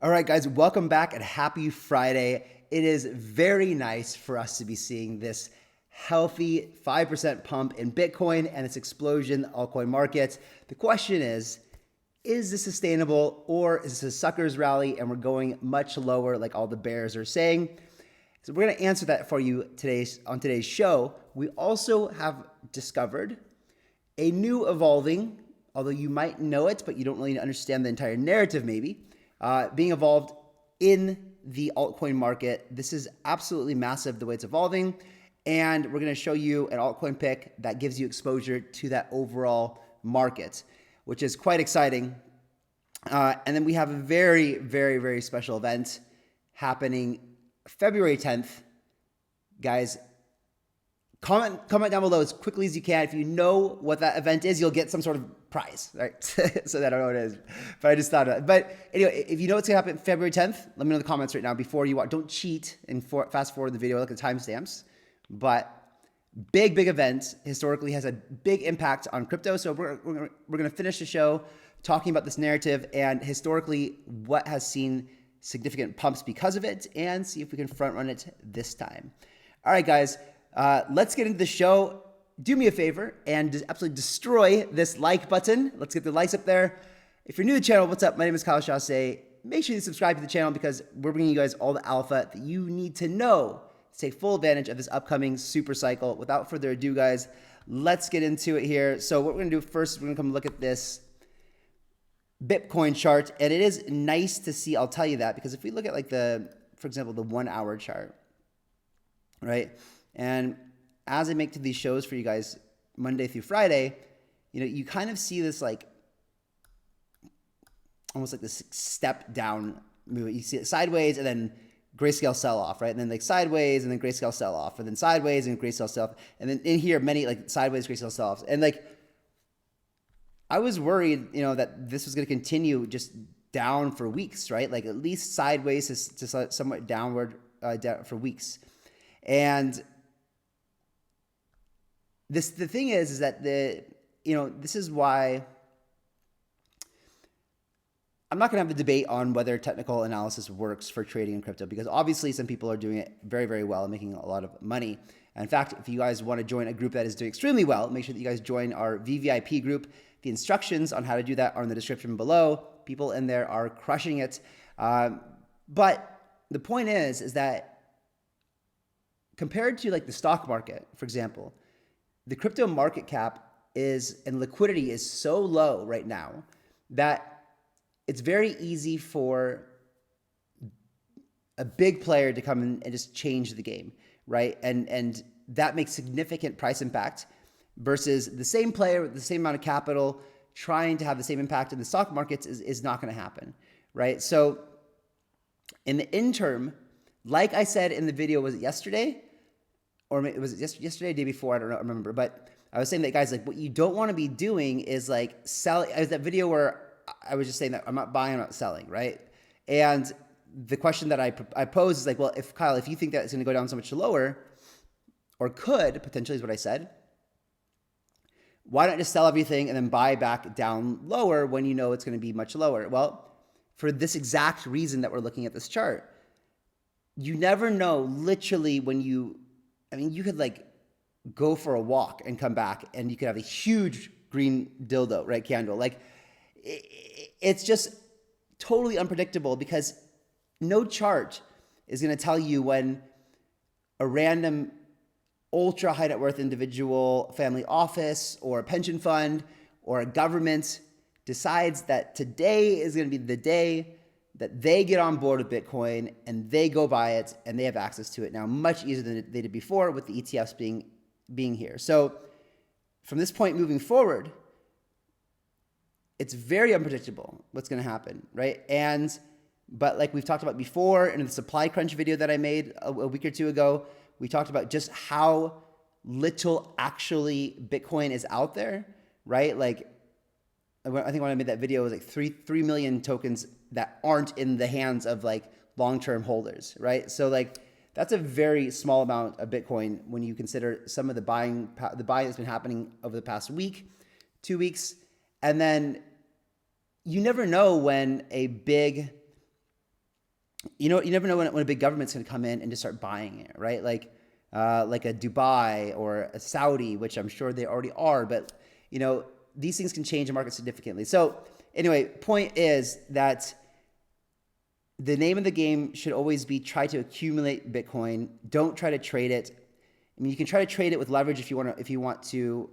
All right, guys, welcome back and happy Friday. It is very nice for us to be seeing this healthy 5% pump in Bitcoin and its explosion in the altcoin market. The question is this sustainable or is this a sucker's rally and we're going much lower like all the bears are saying? So we're going to answer that for you on today's show. We also have discovered a new evolving, although you might know it, but you don't really understand the entire narrative maybe, being evolved in the altcoin market. This is absolutely massive the way it's evolving. And we're going to show you an altcoin pick that gives you exposure to that overall market, which is quite exciting. And then we have a very, very, very special event happening February 10th. Guys, comment down below as quickly as you can. If you know what that event is, you'll get some sort of prize, right? So I don't know what it is, but I just thought of it. But anyway, if you know what's gonna happen February 10th, let me know in the comments right now before you watch. Don't cheat and fast forward the video, look at the timestamps. But big event, historically has a big impact on crypto. So we're gonna finish the show talking about this narrative and historically what has seen significant pumps because of it, and see if we can front run it this time. All right, guys. Let's get into the show. Do me a favor and absolutely destroy this like button. Let's get the likes up there. If you're new to the channel, what's up? My name is Kyle Chassé. Make sure you subscribe to the channel because we're bringing you guys all the alpha that you need to know to take full advantage of this upcoming super cycle. Without further ado, guys, let's get into it here. So what we're going to do first, we're going to come look at this Bitcoin chart. And it is nice to see, I'll tell you that, because if we look at like for example, the 1 hour chart, right? And as I make to these shows for you guys Monday through Friday, you kind of see this like almost like this step down movement. You see it sideways and then grayscale sell off, right? And then like sideways and then grayscale sell off, and then sideways and grayscale sell off. And then in here, many like sideways grayscale sell offs. And like I was worried, that this was going to continue just down for weeks, right? Like at least sideways to somewhat downward down for weeks. And the thing is that this is why I'm not going to have the debate on whether technical analysis works for trading in crypto, because obviously some people are doing it very, very well and making a lot of money. And in fact, if you guys want to join a group that is doing extremely well, make sure that you guys join our VVIP group. The instructions on how to do that are in the description below. People in there are crushing it. But the point is that compared to like the stock market, for example, the crypto market cap and liquidity is so low right now that it's very easy for a big player to come in and just change the game, right? And that makes significant price impact versus the same player with the same amount of capital trying to have the same impact in the stock markets is not going to happen, right? So in the interim, like I said in the video, was it yesterday? Or was it yesterday, day before? I don't remember. But I was saying that, guys, like what you don't want to be doing is like selling. It was that video where I was just saying that I'm not buying, I'm not selling, right? And the question that I posed is like, well, if Kyle, if you think that it's going to go down so much lower, or could potentially is what I said, why not just sell everything and then buy back down lower when you know it's going to be much lower? Well, for this exact reason that we're looking at this chart, you never know literally when you could like go for a walk and come back and you could have a huge green dildo, right? Candle. Like it's just totally unpredictable because no chart is going to tell you when a random ultra high net worth individual, family office, or a pension fund, or a government decides that today is going to be the day that they get on board with Bitcoin and they go buy it and they have access to it now much easier than they did before with the ETFs being here. So from this point moving forward, it's very unpredictable what's going to happen, right? But like we've talked about before in the supply crunch video that I made a week or two ago, we talked about just how little actually Bitcoin is out there, right? Like I think when I made that video, it was like 3 million tokens that aren't in the hands of like long-term holders, right? So like that's a very small amount of Bitcoin when you consider some of the buying that's been happening over the past week, 2 weeks. And then you never know when a big you never know when a big government's going to come in and just start buying it, right? Like a Dubai or a Saudi, which I'm sure they already are, but these things can change the market significantly. So anyway, point is that the name of the game should always be try to accumulate Bitcoin. Don't try to trade it. I mean, you can try to trade it with leverage if you want to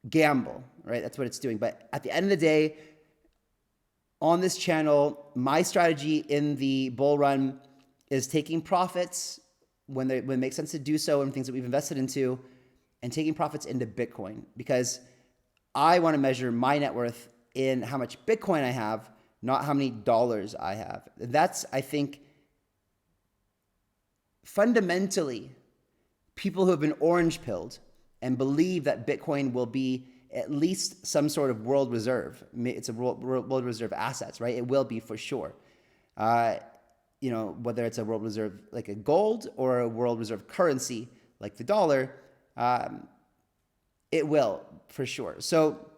gamble, right? That's what it's doing. But at the end of the day, on this channel, my strategy in the bull run is taking profits when it makes sense to do so and things that we've invested into, and taking profits into Bitcoin, because I want to measure my net worth in how much Bitcoin I have, not how many dollars I have. That's, I think, fundamentally, people who have been orange pilled and believe that Bitcoin will be at least some sort of world reserve. It's a world reserve assets, right? It will be for sure. Whether it's a world reserve like a gold or a world reserve currency like the dollar, it will for sure. So,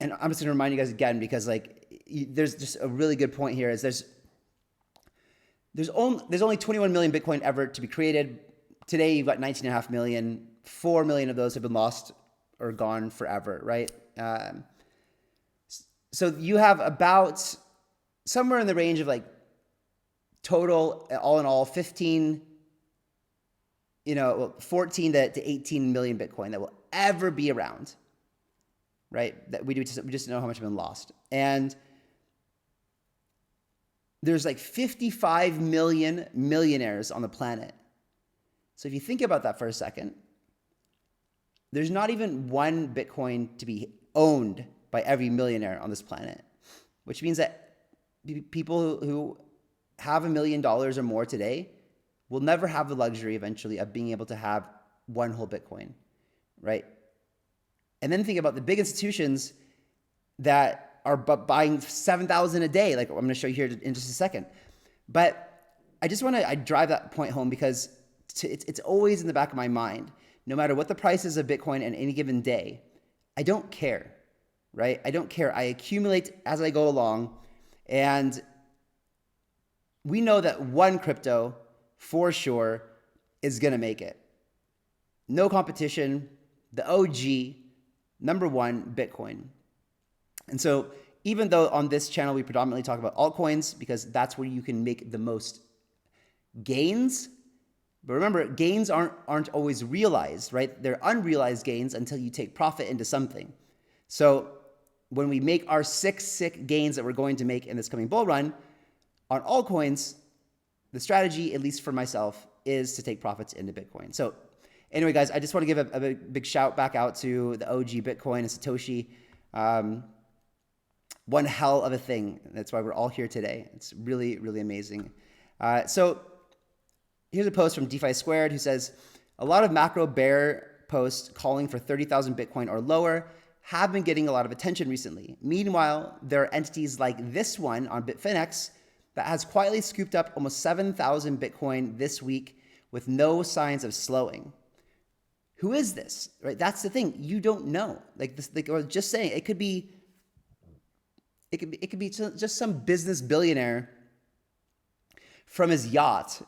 and I'm just going to remind you guys again, because there's just a really good point here. Is there's only 21 million Bitcoin ever to be created. Today you've got 19.5 million. 4 million of those have been lost or gone forever, right? So you have about somewhere in the range of total, all in all, 14 to 18 million Bitcoin that will ever be around, right? That we just know how much have been lost. And there's 55 million millionaires on the planet. So if you think about that for a second, there's not even one Bitcoin to be owned by every millionaire on this planet, which means that people who have $1 million or more today will never have the luxury eventually of being able to have one whole Bitcoin, right? And then think about the big institutions that are buying 7,000 a day. I'm going to show you here in just a second. But I just want to drive that point home, because it's always in the back of my mind. No matter what the price is of Bitcoin on any given day, I don't care, right? I don't care. I accumulate as I go along. And we know that one crypto for sure is going to make it. No competition, the OG, number one, Bitcoin. And so even though on this channel we predominantly talk about altcoins, because that's where you can make the most gains. But remember, gains aren't always realized, right? They're unrealized gains until you take profit into something. So when we make our sick gains that we're going to make in this coming bull run on altcoins, the strategy, at least for myself, is to take profits into Bitcoin. So anyway, guys, I just want to give a big shout back out to the OG Bitcoin and Satoshi. One hell of a thing. That's why we're all here today. It's really, really amazing. So here's a post from DeFi Squared who says, a lot of macro bear posts calling for 30,000 Bitcoin or lower have been getting a lot of attention recently. Meanwhile, there are entities like this one on Bitfinex that has quietly scooped up almost 7,000 Bitcoin this week with no signs of slowing. Who is this? Right? That's the thing. You don't know. I was just saying, it could be just some business billionaire from his yacht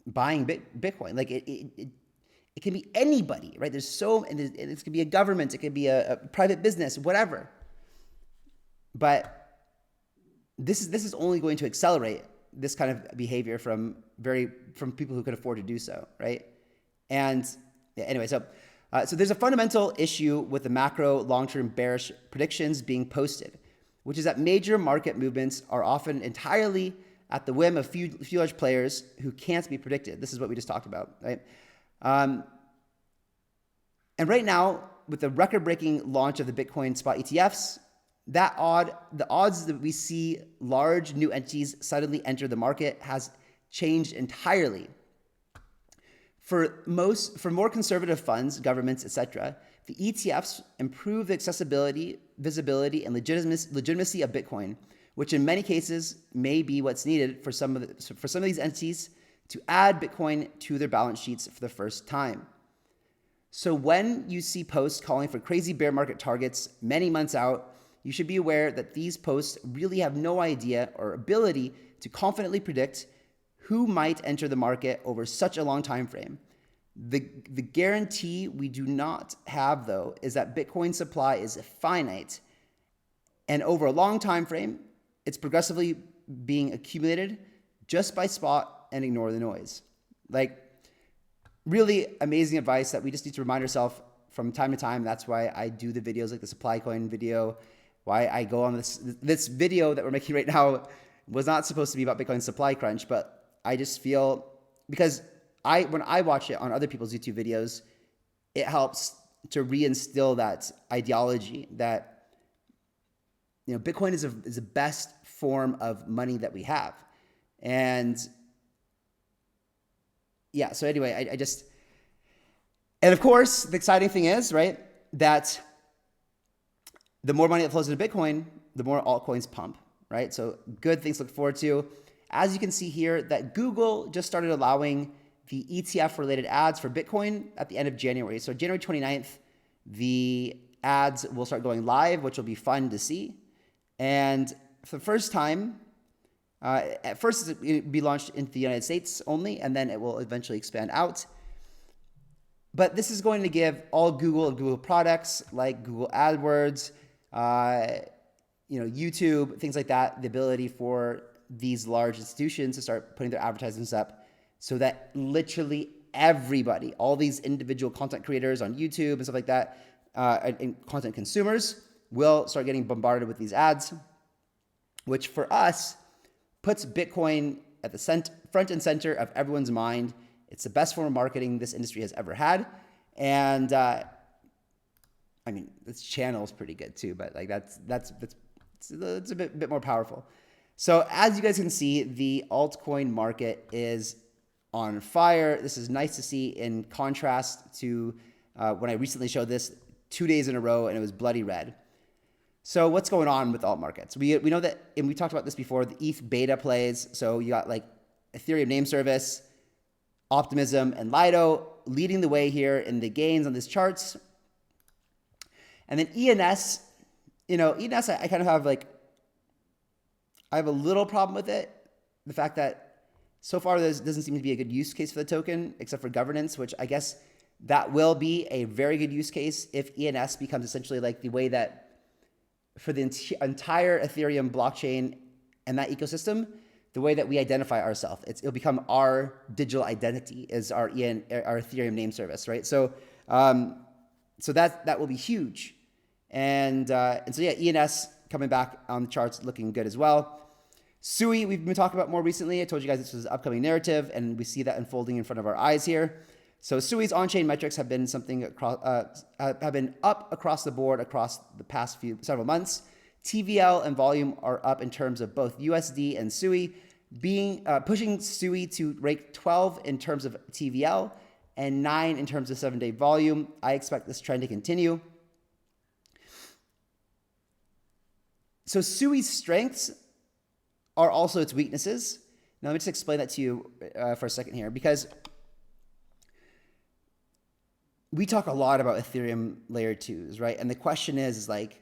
buying Bitcoin. It can be anybody, right? It could be a government, it could be a private business, whatever. But this is only going to accelerate this kind of behavior from people who can afford to do so, right? And anyway, so there's a fundamental issue with the macro long-term bearish predictions being posted, which is that major market movements are often entirely at the whim of few large players who can't be predicted. This is what we just talked about, right? And right now, with the record-breaking launch of the Bitcoin spot ETFs, the odds that we see large new entities suddenly enter the market has changed entirely. For more conservative funds, governments, etc., the ETFs improve the accessibility, visibility, and legitimacy of Bitcoin, which in many cases may be what's needed for some of these entities to add Bitcoin to their balance sheets for the first time. So when you see posts calling for crazy bear market targets many months out, you should be aware that these posts really have no idea or ability to confidently predict who might enter the market over such a long time frame. The guarantee we do not have, though, is that Bitcoin supply is finite, and over a long time frame, it's progressively being accumulated just by spot and ignore the noise. Like, really amazing advice that we just need to remind ourselves from time to time. That's why I do the videos like the supply coin video, why I go on this video that we're making right now was not supposed to be about Bitcoin supply crunch, but I just feel, because when I watch it on other people's YouTube videos, it helps to reinstill that ideology that, you know, Bitcoin is the best form of money that we have. And yeah, so anyway, and of course, the exciting thing is, right, that the more money that flows into Bitcoin, the more altcoins pump, right? So good things to look forward to. As you can see here, that Google just started allowing the ETF-related ads for Bitcoin at the end of January. So January 29th, the ads will start going live, which will be fun to see. And for the first time, at first it will be launched into the United States only, and then it will eventually expand out. But this is going to give all Google and Google products like Google AdWords, YouTube, things like that, the ability for these large institutions to start putting their advertisements up, so that literally everybody, all these individual content creators on YouTube and stuff like that, and content consumers will start getting bombarded with these ads, which for us puts Bitcoin at the front and center of everyone's mind. It's the best form of marketing this industry has ever had. And I mean, this channel is pretty good too, but like it's a bit more powerful. So as you guys can see, the altcoin market is on fire. This is nice to see in contrast to when I recently showed this 2 days in a row and it was bloody red. So what's going on with alt markets? We know that, and we talked about this before, the ETH beta plays. So you got like Ethereum name service, Optimism, and Lido leading the way here in the gains on these charts. And then ENS, ENS, I kind of have I have a little problem with it. The fact that so far there doesn't seem to be a good use case for the token, except for governance, which I guess that will be a very good use case if ENS becomes essentially like the way that for the entire Ethereum blockchain and that ecosystem, the way that we identify ourselves. It'll become our digital identity is our Ethereum name service, right? So that will be huge. And so yeah, ENS coming back on the charts looking good as well. SUI, we've been talking about more recently. I told you guys this was an upcoming narrative, and we see that unfolding in front of our eyes here. So SUI's on-chain metrics have been have been up across the board across the past several months. TVL and volume are up in terms of both USD and SUI, pushing SUI to rank 12 in terms of TVL and 9 in terms of 7-day volume. I expect this trend to continue. So SUI's strengths are also its weaknesses. Now let me just explain that to you for a second here, because we talk a lot about Ethereum layer 2s, right? And the question is like,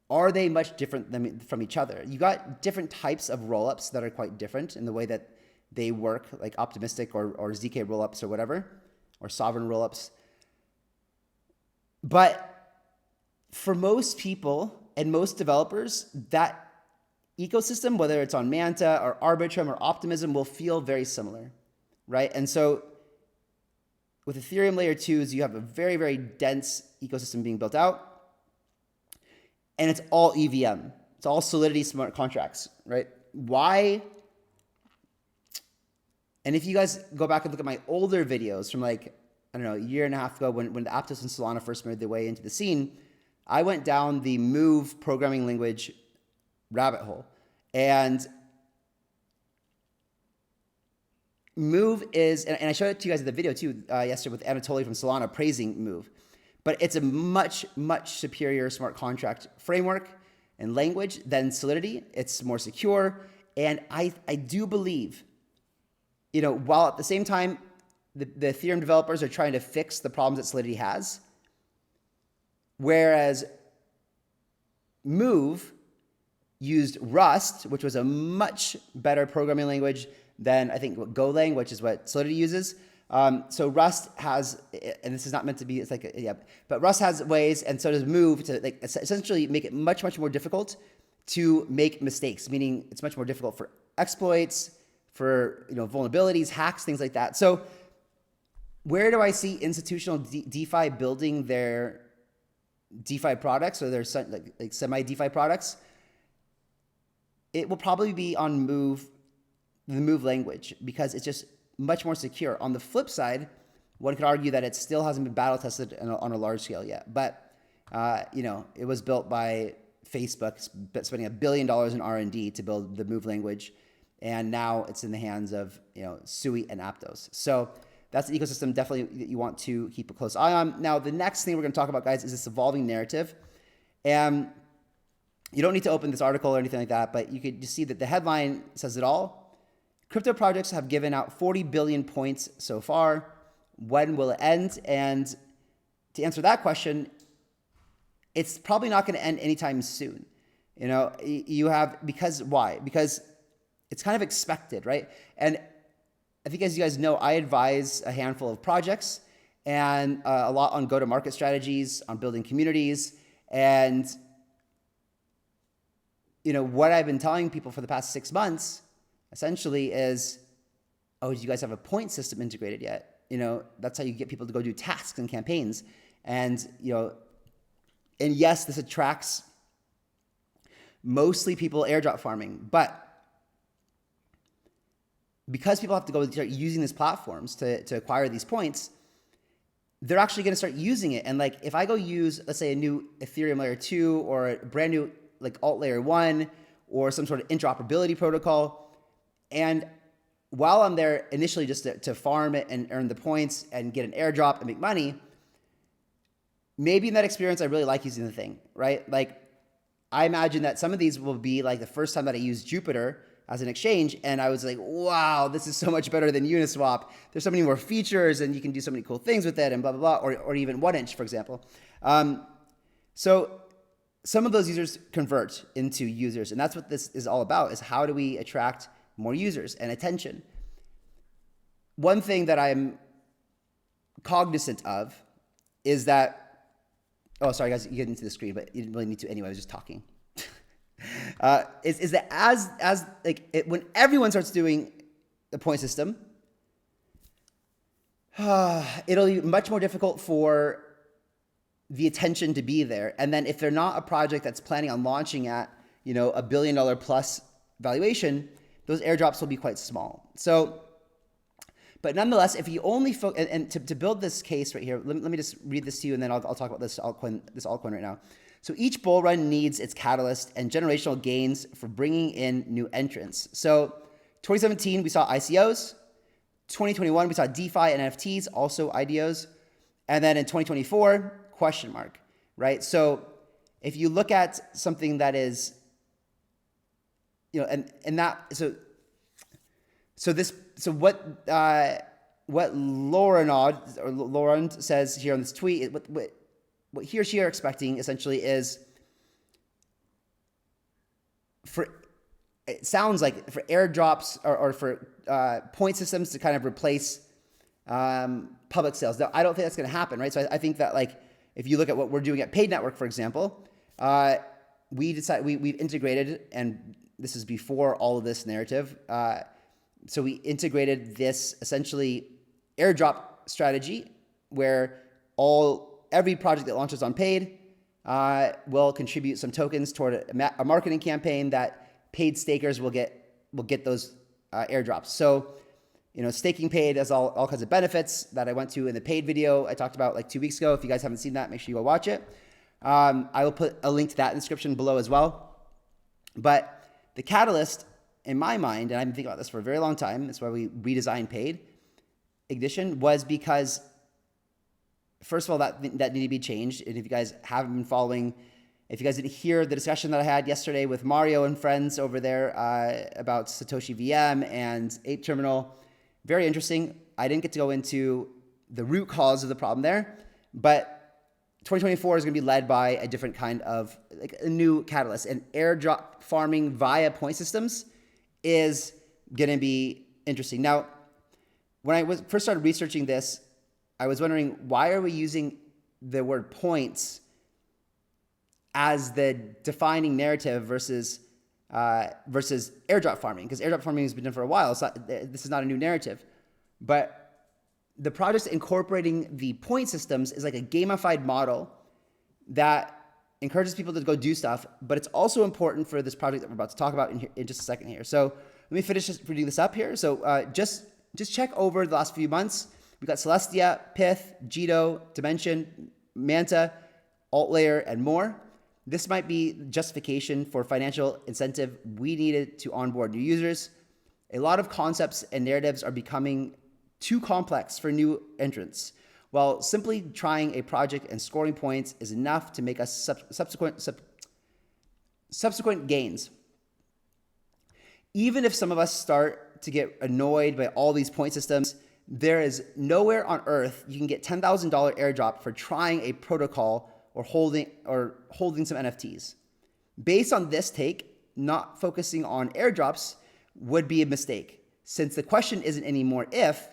are they much different from each other? You got different types of rollups that are quite different in the way that they work, like optimistic or ZK rollups or whatever, or sovereign rollups. But for most people and most developers, that ecosystem, whether it's on Manta or Arbitrum or Optimism, will feel very similar, right? And so with Ethereum layer 2s, you have a very, very dense ecosystem being built out. And it's all EVM. It's all Solidity smart contracts, right? Why? And if you guys go back and look at my older videos from a year and a half ago when the Aptos and Solana first made their way into the scene, I went down the Move programming language rabbit hole. And Move is, and I showed it to you guys in the video too yesterday with Anatoly from Solana praising Move. But it's a much, much superior smart contract framework and language than Solidity. It's more secure. And I do believe, while at the same time, the Ethereum developers are trying to fix the problems that Solidity has, whereas Move used Rust, which was a much better programming language than I think what Golang, which is what Solidity uses. So Rust has, and this is not meant to be, it's like, but Rust has ways, and so does Move, to like essentially make it much, much more difficult to make mistakes, meaning it's much more difficult for exploits, for vulnerabilities, hacks, things like that. So where do I see institutional DeFi building their DeFi products or their like semi-DeFi products? It will probably be on Move, the Move language, because it's just much more secure. On the flip side, one could argue that it still hasn't been battle tested on a large scale yet. But it was built by Facebook, spending $1 billion in R&D to build the Move language, and now it's in the hands of Sui and Aptos. So that's an ecosystem definitely that you want to keep a close eye on. Now, the next thing we're going to talk about, guys, is this evolving narrative, and you don't need to open this article or anything like that, but you could just see that the headline says it all. Crypto projects have given out 40 billion points so far. When will it end? And to answer that question, it's probably not going to end anytime soon. Why? Because it's kind of expected, right? And I think, as you guys know, I advise a handful of projects and a lot on go-to-market strategies, on building communities. And, what I've been telling people for the past 6 months essentially is, do you guys have a point system integrated yet? That's how you get people to go do tasks and campaigns. And, and yes, this attracts mostly people airdrop farming, but because people have to go start using these platforms to acquire these points, they're actually going to start using it. And like, if I go use, let's say, a new Ethereum layer 2 or a brand new like alt layer 1 or some sort of interoperability protocol, and while I'm there initially just to farm it and earn the points and get an airdrop and make money, maybe in that experience I really like using the thing, right? Like, I imagine that some of these will be like the first time that I used Jupiter as an exchange, and I was like, wow, this is so much better than Uniswap. There's so many more features, and you can do so many cool things with it, and blah, blah, blah, or even 1inch, for example. So some of those users convert into users, and that's what this is all about, is how do we attract more users and attention. One thing that I'm cognizant of is that, oh, sorry guys, you get into the screen, but you didn't really need to anyway, I was just talking. Is that as when everyone starts doing the point system, it'll be much more difficult for the attention to be there. And then if they're not a project that's planning on launching at $1 billion plus valuation, those airdrops will be quite small. So, but nonetheless, if you only focus, and to build this case right here, let me just read this to you, and then I'll talk about this altcoin right now. So each bull run needs its catalyst and generational gains for bringing in new entrants. So 2017, we saw ICOs. 2021, we saw DeFi and NFTs, also IDOs. And then in 2024, question mark, right? So if you look at something that is, what Laurent says here on this tweet, what he or she are expecting essentially is it sounds like for airdrops or for point systems to kind of replace public sales. Now, I don't think that's going to happen, right? So I think that, like, if you look at what we're doing at Paid Network, for example, we've integrated, and this is before all of this narrative. So we integrated this essentially airdrop strategy where every project that launches on Paid will contribute some tokens toward a marketing campaign that paid stakers will get those airdrops. So, staking Paid has all kinds of benefits that I went to in the Paid video I talked about like 2 weeks ago. If you guys haven't seen that, make sure you go watch it. I will put a link to that in the description below as well. But the catalyst, in my mind, and I've been thinking about this for a very long time, that's why we redesigned Paid Ignition, was because, first of all, that needed to be changed. And if you guys haven't been following, if you guys didn't hear the discussion that I had yesterday with Mario and friends over there about Satoshi VM and 8 Terminal, very interesting. I didn't get to go into the root cause of the problem there, but 2024 is going to be led by a different kind of like a new catalyst, and airdrop farming via point systems is going to be interesting. Now, when I first started researching this, I was wondering, why are we using the word points as the defining narrative versus airdrop farming? Because airdrop farming has been done for a while. This is not a new narrative. But the projects incorporating the point systems is like a gamified model that encourages people to go do stuff. But it's also important for this project that we're about to talk about in just a second here. So let me finish reading this up here. So just check over the last few months. We got Celestia, Pith, Jito, Dimension, Manta, AltLayer, and more. This might be justification for financial incentive we needed to onboard new users. A lot of concepts and narratives are becoming too complex for new entrants, while simply trying a project and scoring points is enough to make us subsequent gains. Even if some of us start to get annoyed by all these point systems, there is nowhere on earth you can get $10,000 airdrop for trying a protocol or holding some NFTs. Based on this take, not focusing on airdrops would be a mistake, since the question isn't anymore if,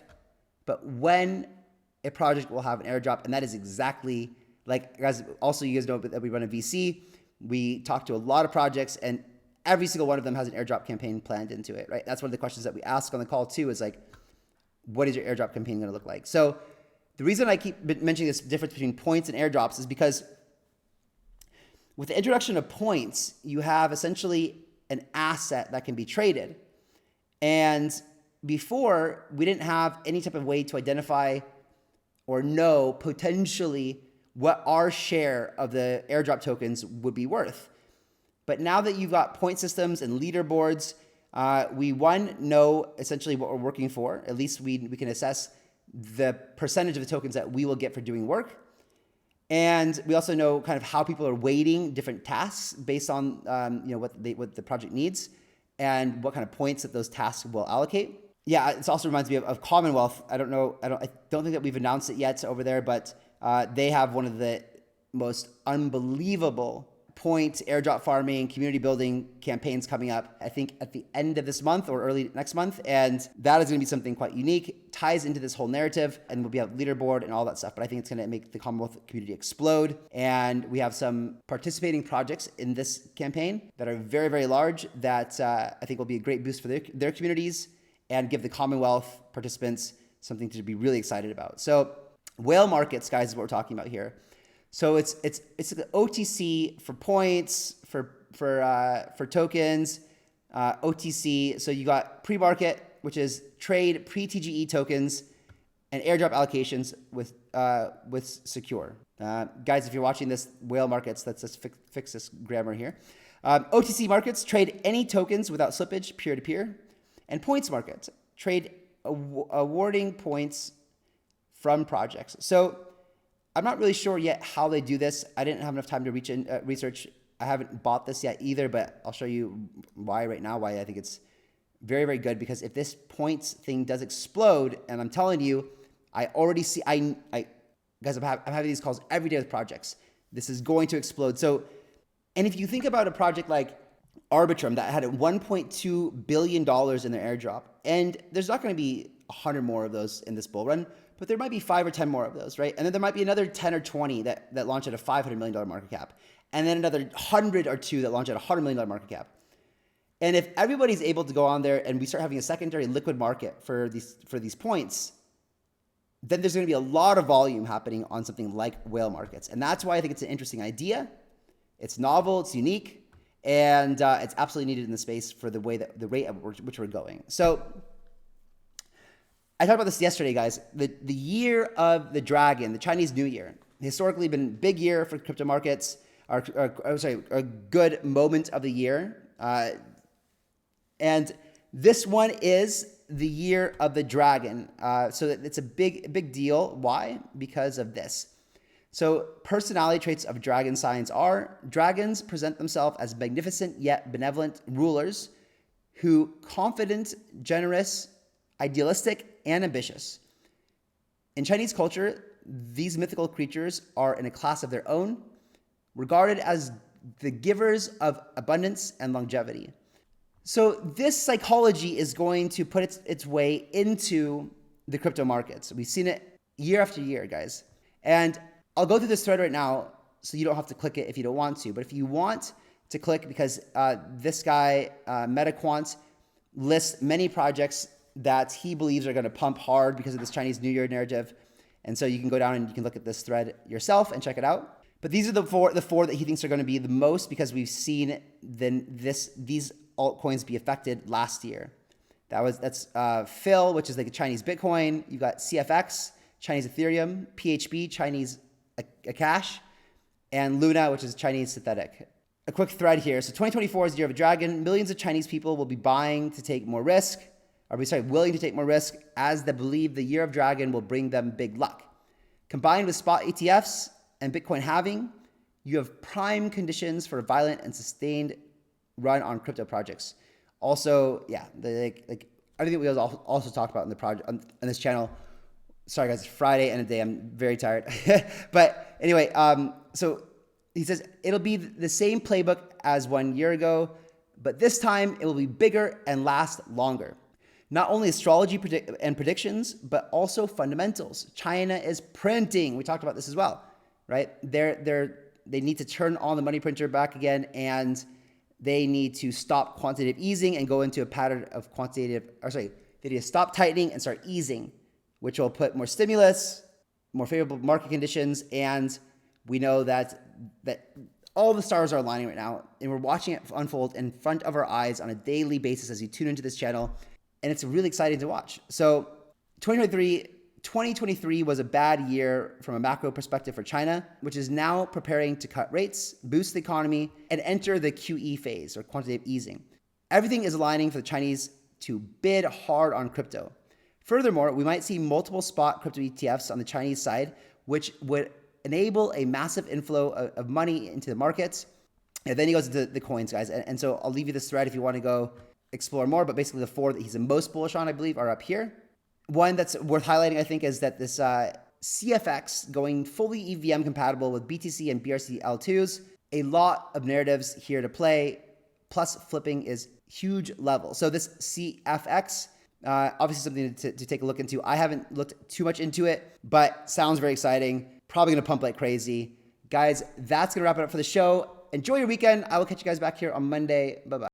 but when a project will have an airdrop. And that is exactly, like, guys, also you guys know that we run a VC. We talk to a lot of projects, and every single one of them has an airdrop campaign planned into it, right? That's one of the questions that we ask on the call too, is like, what is your airdrop campaign going to look like? So the reason I keep mentioning this difference between points and airdrops is because with the introduction of points, you have essentially an asset that can be traded. And before, we didn't have any type of way to identify or know potentially what our share of the airdrop tokens would be worth. But now that you've got point systems and leaderboards, we know essentially what we're working for. At least we can assess the percentage of the tokens that we will get for doing work. And we also know kind of how people are weighting different tasks based on what the project needs and what kind of points that those tasks will allocate. Yeah, it also reminds me of Commonwealth. I don't think that we've announced it yet over there, but they have one of the most unbelievable point airdrop farming, community building campaigns coming up, I think at the end of this month or early next month. And that is going to be something quite unique, ties into this whole narrative, and we'll be a leaderboard and all that stuff. But I think it's going to make the Commonwealth community explode. And we have some participating projects in this campaign that are very, very large that I think will be a great boost for their communities and give the Commonwealth participants something to be really excited about. So whale markets, guys, is what we're talking about here. So it's the OTC for points, for tokens, OTC. So you got pre-market, which is trade pre-TGE tokens, and airdrop allocations with secure. Guys, if you're watching this, whale markets, let's just fix this grammar here. OTC markets trade any tokens without slippage, peer-to-peer, and points markets trade awarding points from projects. So I'm not really sure yet how they do this. I didn't have enough time to research. I haven't bought this yet either, but I'll show you why right now, why I think it's very, very good. Because if this points thing does explode, and I'm telling you, I already see, guys, I'm having these calls every day with projects. This is going to explode. So, and if you think about a project like Arbitrum that had $1.2 billion in their airdrop, and there's not going to be 100 more of those in this bull run, but there might be 5 or 10 more of those, right? And then there might be another 10 or 20 that launch at a $500 million market cap. And then another 100 or 2 that launch at a $100 million market cap. And if everybody's able to go on there and we start having a secondary liquid market for these points, then there's going to be a lot of volume happening on something like whale markets. And that's why I think it's an interesting idea. It's novel, it's unique, and it's absolutely needed in the space for the rate at which we're going. So I talked about this yesterday, guys. The year of the dragon, the Chinese New Year, historically been a big year for crypto markets, a good moment of the year. And this one is the year of the dragon. So it's a big deal. Why? Because of this. So personality traits of dragon signs are: dragons present themselves as magnificent yet benevolent rulers who confident, generous, idealistic, and ambitious. In Chinese culture, these mythical creatures are in a class of their own, regarded as the givers of abundance and longevity. So this psychology is going to put its way into the crypto markets. We've seen it year after year, guys. And I'll go through this thread right now so you don't have to click it if you don't want to. But if you want to click, because this guy, MetaQuant, lists many projects that he believes are going to pump hard because of this Chinese New Year narrative. And so you can go down and you can look at this thread yourself and check it out. But these are the four that he thinks are going to be the most, because we've seen these altcoins be affected last year. That's Phil, which is like a Chinese Bitcoin. You've got CFX, Chinese Ethereum, PHB, Chinese Akash, and Luna, which is Chinese synthetic. A quick thread here. So 2024 is the year of a dragon. Millions of Chinese people will be willing to take more risk, as they believe the year of dragon will bring them big luck. Combined with spot ETFs and Bitcoin halving, you have prime conditions for a violent and sustained run on crypto projects. Also, yeah, like everything we also talked about in the project on this channel. Sorry guys, it's Friday and a day. I'm very tired. But anyway, so he says it'll be the same playbook as 1 year ago, but this time it will be bigger and last longer. Not only astrology and predictions, but also fundamentals. China is printing. We talked about this as well, right? They need to turn on the money printer back again, and they need to stop quantitative easing and go into a pattern of they need to stop tightening and start easing, which will put more stimulus, more favorable market conditions, and we know that all the stars are aligning right now, and we're watching it unfold in front of our eyes on a daily basis as you tune into this channel, and it's really exciting to watch. So 2023 was a bad year from a macro perspective for China, which is now preparing to cut rates, boost the economy, and enter the QE phase, or quantitative easing. Everything is aligning for the Chinese to bid hard on crypto. Furthermore, we might see multiple spot crypto ETFs on the Chinese side, which would enable a massive inflow of money into the markets. And then he goes into the coins, guys. And so I'll leave you this thread if you want to go explore more, but basically the four that he's the most bullish on, I believe, are up here. One that's worth highlighting, I think, is that this CFX going fully EVM compatible with BTC and BRC L2s. A lot of narratives here to play, plus flipping is huge level. So this CFX, obviously something to take a look into. I haven't looked too much into it, but sounds very exciting. Probably going to pump like crazy. Guys, that's going to wrap it up for the show. Enjoy your weekend. I will catch you guys back here on Monday. Bye-bye.